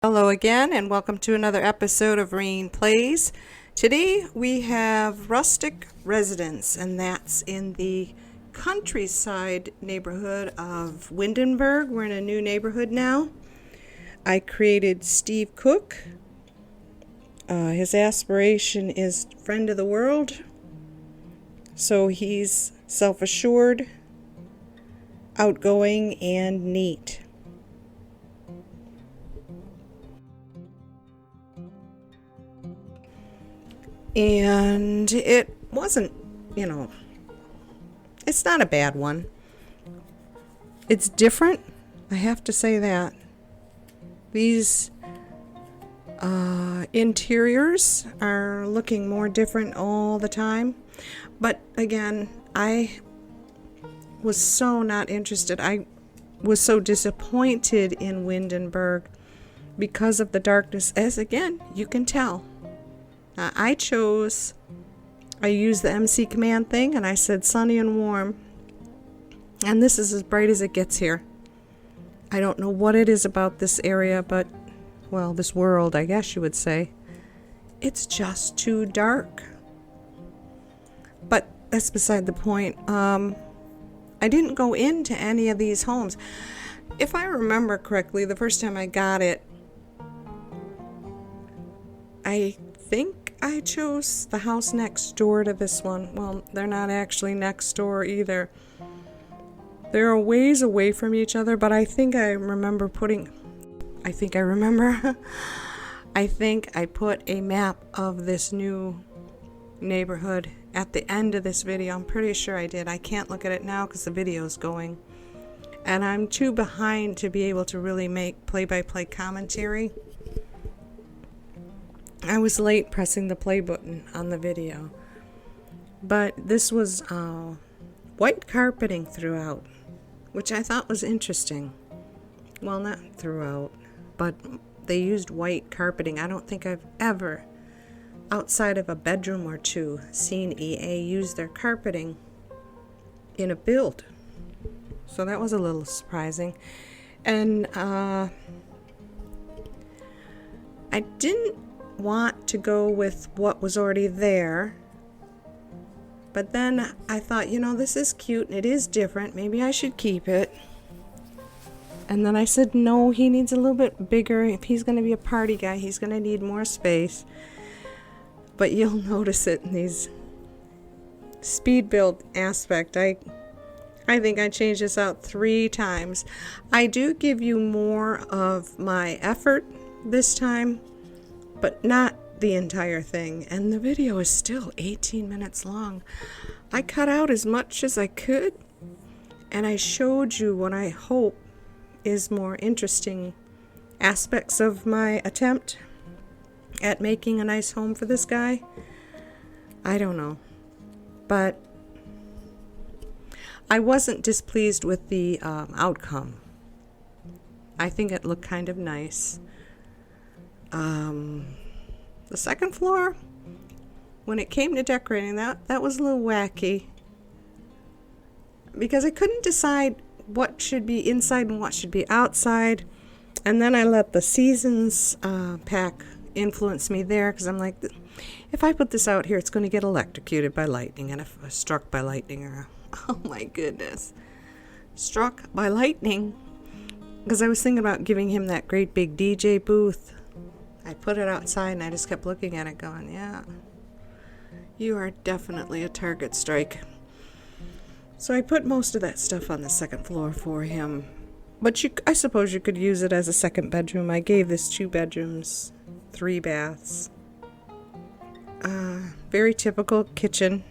Hello again, and welcome to another episode of Raine Plays. Today we have Rustic Residence, and that's in the countryside neighborhood of Windenburg. We're in a new neighborhood now. I created Steve Cook. His aspiration is friend of the world. So he's self-assured, outgoing, and neat. And it wasn't, it's not a bad one. It's different, I have to say that. These interiors are looking more different all the time. But again, I was so not interested. I was so disappointed in Windenburg because of the darkness, as again, you can tell. I used the MC command thing, and I said sunny and warm. And this is as bright as it gets here. I don't know what it is about this area, but, well, this world, I guess you would say. It's just too dark. But that's beside the point. I didn't go into any of these homes. If I remember correctly, the first time I got it, I think I chose the house next door to this one. Well, they're not actually next door either. They're a ways away from each other, but I think I put a map of this new neighborhood at the end of this video. I'm pretty sure I did. I can't look at it now because the video is going. And I'm too behind to be able to really make play-by-play commentary. I was late pressing the play button on the video. But this was white carpeting throughout, which I thought was interesting. Well, not throughout, but they used white carpeting. I don't think I've ever, outside of a bedroom or two, seen EA use their carpeting in a build. So that was a little surprising. And I didn't want to go with what was already there, but then I thought, this is cute and it is different, maybe I should keep it. And then I said, no, he needs a little bit bigger. If he's going to be a party guy, he's going to need more space. But you'll notice it in these speed build aspect. I think I changed this out 3 times. I do give you more of my effort this time, but not the entire thing. And the video is still 18 minutes long. I cut out as much as I could, and I showed you what I hope is more interesting aspects of my attempt at making a nice home for this guy. I don't know, but I wasn't displeased with the outcome. I think it looked kind of nice. The second floor, when it came to decorating, that was a little wacky, because I couldn't decide what should be inside and what should be outside. And then I let the Seasons pack influence me there, because I'm like, if I put this out here, it's going to get electrocuted by lightning, and if struck by lightning, or oh my goodness, struck by lightning, because I was thinking about giving him that great big DJ booth. I put it outside and I just kept looking at it going, yeah, you are definitely a target strike. So I put most of that stuff on the second floor for him. But I suppose you could use it as a second bedroom. I gave this 2 bedrooms, 3 baths. Very typical kitchen.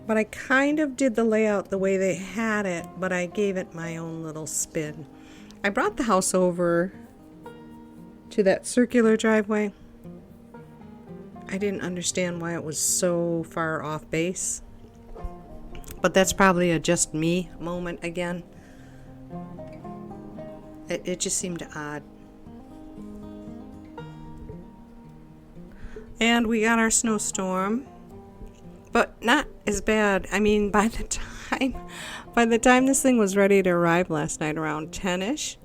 But I kind of did the layout the way they had it, but I gave it my own little spin. I brought the house over to that circular driveway. I didn't understand why it was so far off base, but that's probably a just me moment again. It just seemed odd. And we got our snowstorm, but not as bad. I mean, by the time this thing was ready to arrive last night around 10ish,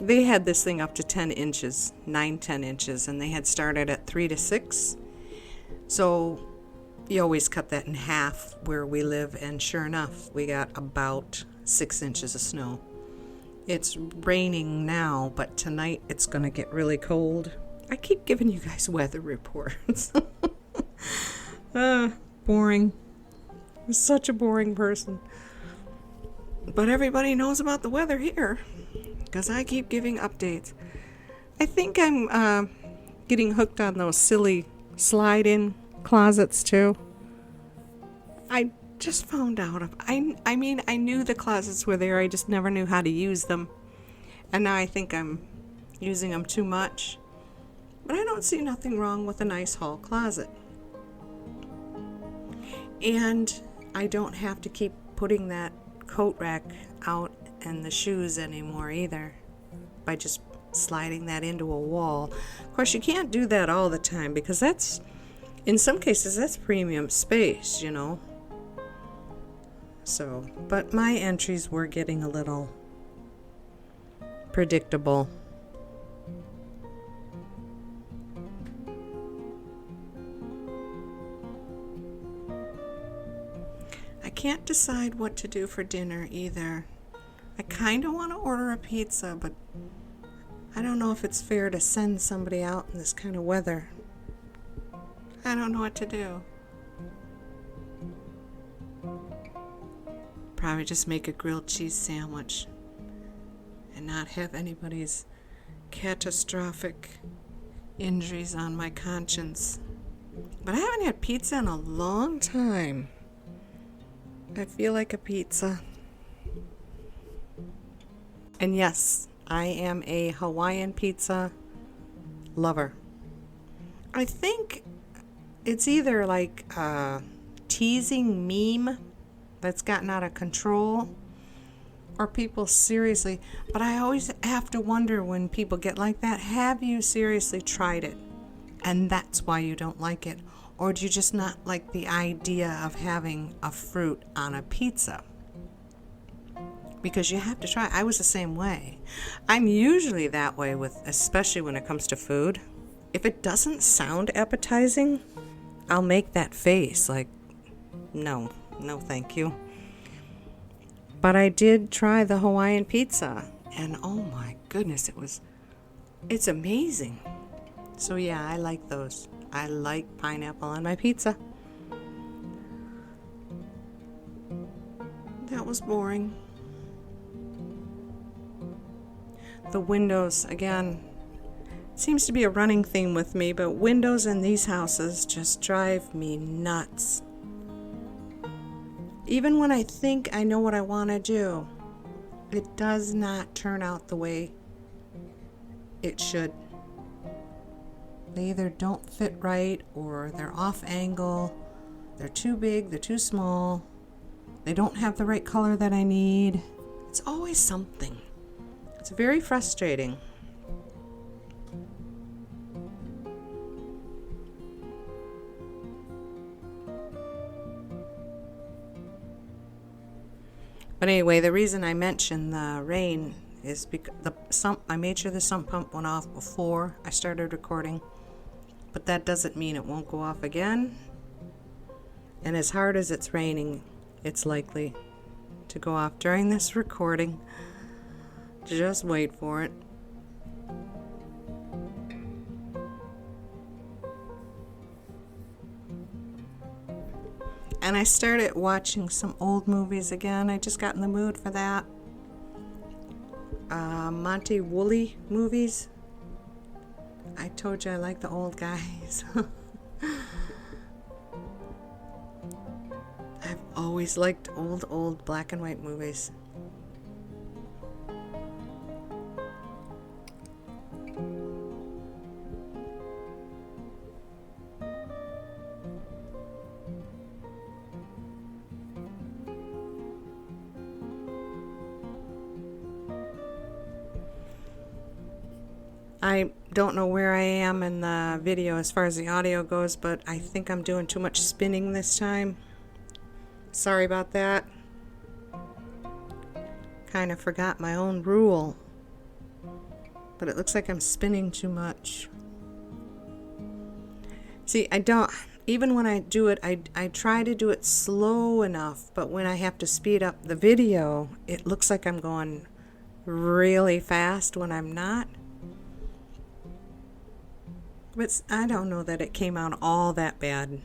They had this thing up to 10 inches, 10 inches, and they had started at 3 to 6. So you always cut that in half where we live, and sure enough, we got about 6 inches of snow. It's raining now, but tonight it's going to get really cold. I keep giving you guys weather reports. Boring. I'm such a boring person. But everybody knows about the weather here because I keep giving updates. I think I'm getting hooked on those silly slide-in closets too. I just found out. I mean, I knew the closets were there. I just never knew how to use them. And now I think I'm using them too much. But I don't see nothing wrong with a nice hall closet. And I don't have to keep putting that coat rack out and the shoes anymore either by just sliding that into a wall. Of course, you can't do that all the time because that's, in some cases, that's premium space, you know. So, but my entries were getting a little predictable. I can't decide what to do for dinner either. I kind of want to order a pizza, but I don't know if it's fair to send somebody out in this kind of weather. I don't know what to do. Probably just make a grilled cheese sandwich and not have anybody's catastrophic injuries on my conscience. But I haven't had pizza in a long time. I feel like a pizza. And yes, I am a Hawaiian pizza lover. I think it's either like a teasing meme that's gotten out of control, or people seriously, but I always have to wonder when people get like that, have you seriously tried it? And that's why you don't like it. Or do you just not like the idea of having a fruit on a pizza? Because you have to try. I was the same way. I'm usually that way with, especially when it comes to food. If it doesn't sound appetizing, I'll make that face like, no thank you. But I did try the Hawaiian pizza, and oh my goodness, it's amazing. So yeah, I like those. I like pineapple on my pizza. That was boring. The windows, again, seems to be a running theme with me, but windows in these houses just drive me nuts. Even when I think I know what I want to do, it does not turn out the way it should. They either don't fit right, or they're off angle, they're too big, they're too small, they don't have the right color that I need. It's always something. It's very frustrating. But anyway, the reason I mentioned the Raine is because I made sure the sump pump went off before I started recording. But that doesn't mean it won't go off again. And as hard as it's raining, it's likely to go off during this recording. Just wait for it. And I started watching some old movies again. I just got in the mood for that. Monty Woolley movies. I told you I like the old guys. I've always liked old black and white movies. I don't know where I am in the video as far as the audio goes, but I think I'm doing too much spinning this time. Sorry about that. Kind of forgot my own rule. but it looks like I'm spinning too much. See, even when I do it, I try to do it slow enough, but when I have to speed up the video, it looks like I'm going really fast when I'm not. But I don't know that it came out all that bad.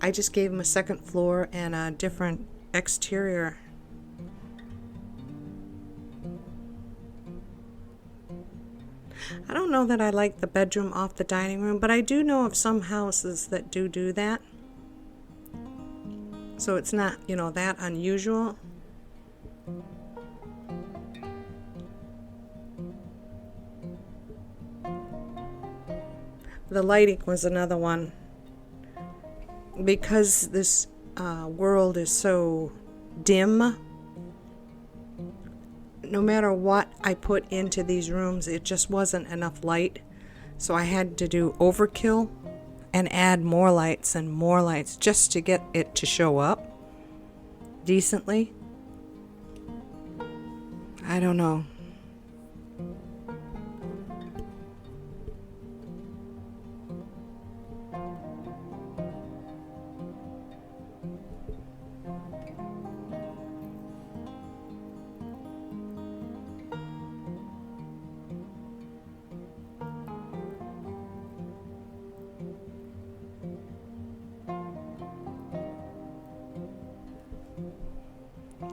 I just gave him a second floor and a different exterior. I don't know that I like the bedroom off the dining room, but I do know of some houses that do that. So it's not, that unusual. The lighting was another one. Because this world is so dim, no matter what I put into these rooms, it just wasn't enough light. So I had to do overkill and add more lights and more lights just to get it to show up decently. I don't know.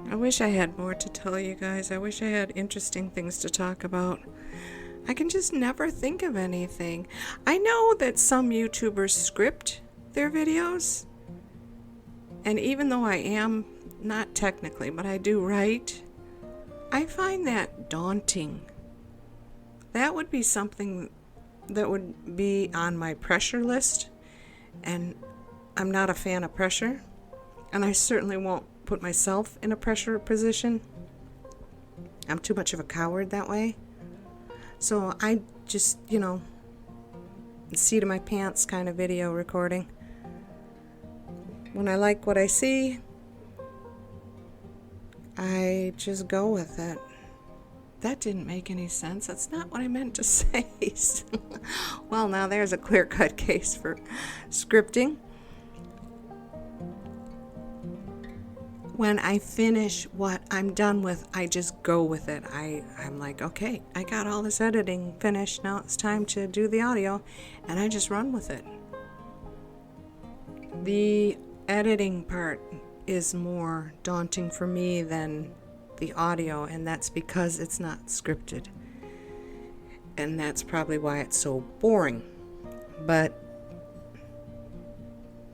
I wish I had more to tell you guys. I wish I had interesting things to talk about. I can just never think of anything. I know that some YouTubers script their videos. And even though I am, not technically, but I do write, I find that daunting. That would be something that would be on my pressure list. And I'm not a fan of pressure. And I certainly won't put myself in a pressure position. I'm too much of a coward that way. So I just, seat of my pants kind of video recording. When I like what I see, I just go with it. That didn't make any sense. That's not what I meant to say. Well, now there's a clear-cut case for scripting. When I finish what I'm done with, I just go with it. I'm like, okay, I got all this editing finished. Now it's time to do the audio, and I just run with it. The editing part is more daunting for me than the audio, and that's because it's not scripted. And that's probably why it's so boring. But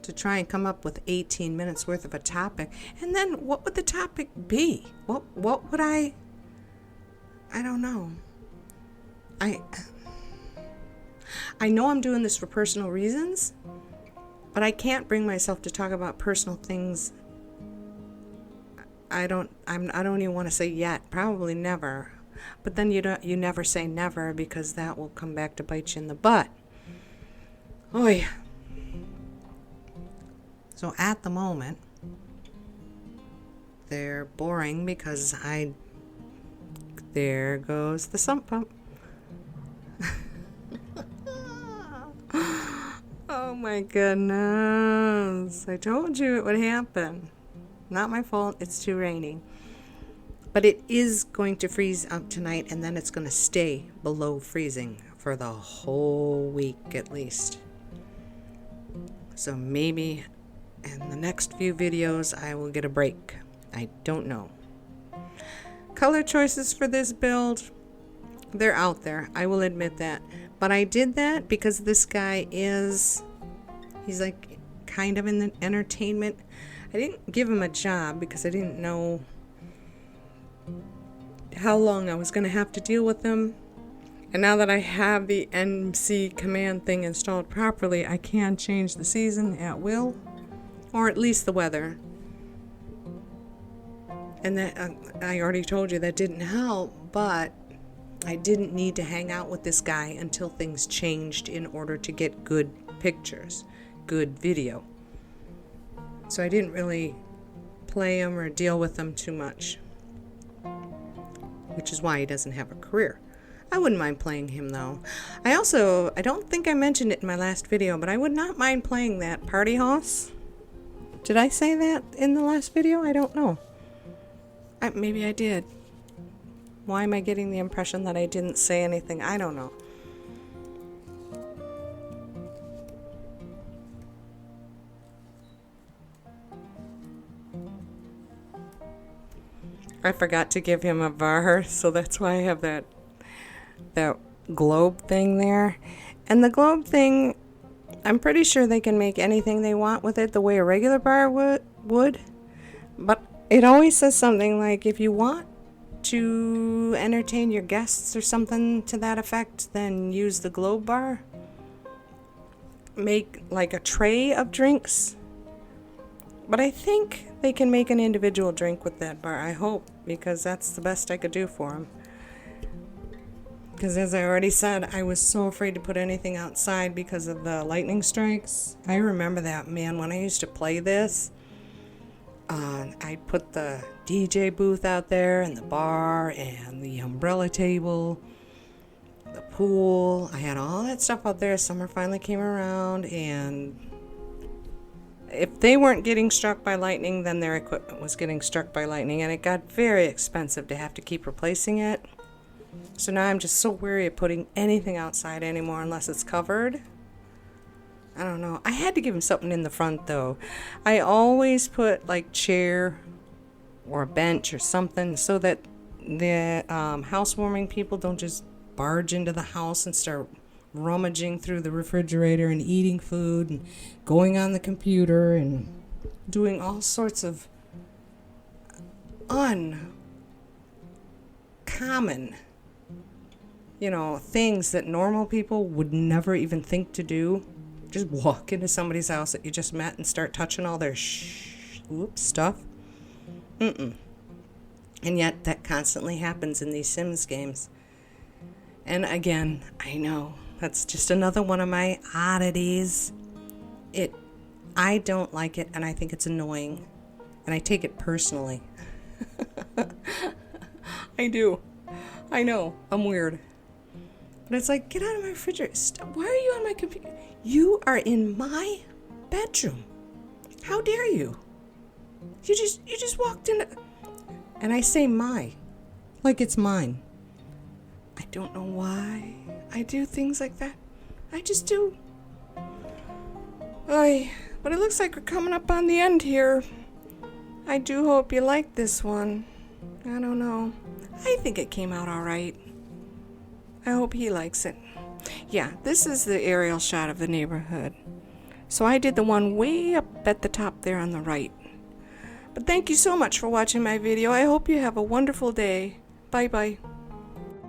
to try and come up with 18 minutes worth of a topic, and then what would the topic be? What would I don't know. I know I'm doing this for personal reasons, but I can't bring myself to talk about personal things. I don't even want to say yet, probably never. But then you never say never, because that will come back to bite you in the butt. Oh yeah. So at the moment, they're boring because there goes the sump pump. Oh my goodness. I told you it would happen. Not my fault, it's too rainy. But it is going to freeze up tonight, and then it's going to stay below freezing for the whole week at least. So maybe in the next few videos I will get a break. I don't know. Color choices for this build, they're out there. I will admit that. But I did that because this guy he's like kind of in the entertainment. I didn't give him a job because I didn't know how long I was going to have to deal with him. And now that I have the NC command thing installed properly, I can change the season at will, or at least the weather. And that I already told you that didn't help, but I didn't need to hang out with this guy until things changed in order to get good pictures, good video. So I didn't really play him or deal with him too much. which is why he doesn't have a career. I wouldn't mind playing him though. I don't think I mentioned it in my last video, but I would not mind playing that party horse. Did I say that in the last video? I don't know. Maybe I did. Why am I getting the impression that I didn't say anything? I don't know. I forgot to give him a bar, so that's why I have that globe thing there. And the globe thing, I'm pretty sure they can make anything they want with it the way a regular bar would. But it always says something like, if you want to entertain your guests or something to that effect, then use the globe bar. Make like a tray of drinks. But I think they can make an individual drink with that bar. I hope, because that's the best I could do for them. Because as I already said, I was so afraid to put anything outside because of the lightning strikes. I remember that, man, when I used to play this. I'd put the DJ booth out there and the bar and the umbrella table, the pool. I had all that stuff out there. Summer finally came around, and if they weren't getting struck by lightning, then their equipment was getting struck by lightning, and it got very expensive to have to keep replacing it. So now I'm just so wary of putting anything outside anymore unless it's covered. I don't know. I had to give him something in the front, though. I always put like chair or a bench or something so that the housewarming people don't just barge into the house and start rummaging through the refrigerator and eating food and going on the computer and doing all sorts of uncommon, things that normal people would never even think to do. Just walk into somebody's house that you just met and start touching all their stuff. And yet that constantly happens in these Sims games. And again, I know that's just another one of my oddities. I don't like it, and I think it's annoying. And I take it personally. I do. I know. I'm weird. But it's like, get out of my refrigerator. Why are you on my computer? You are in my bedroom. How dare you? You just walked in. And I say my. Like it's mine. I don't know why I do things like that. I just do. But it looks like we're coming up on the end here. I do hope you like this one. I don't know. I think it came out all right. I hope he likes it. Yeah, this is the aerial shot of the neighborhood. So I did the one way up at the top there on the right. But thank you so much for watching my video. I hope you have a wonderful day. Bye-bye.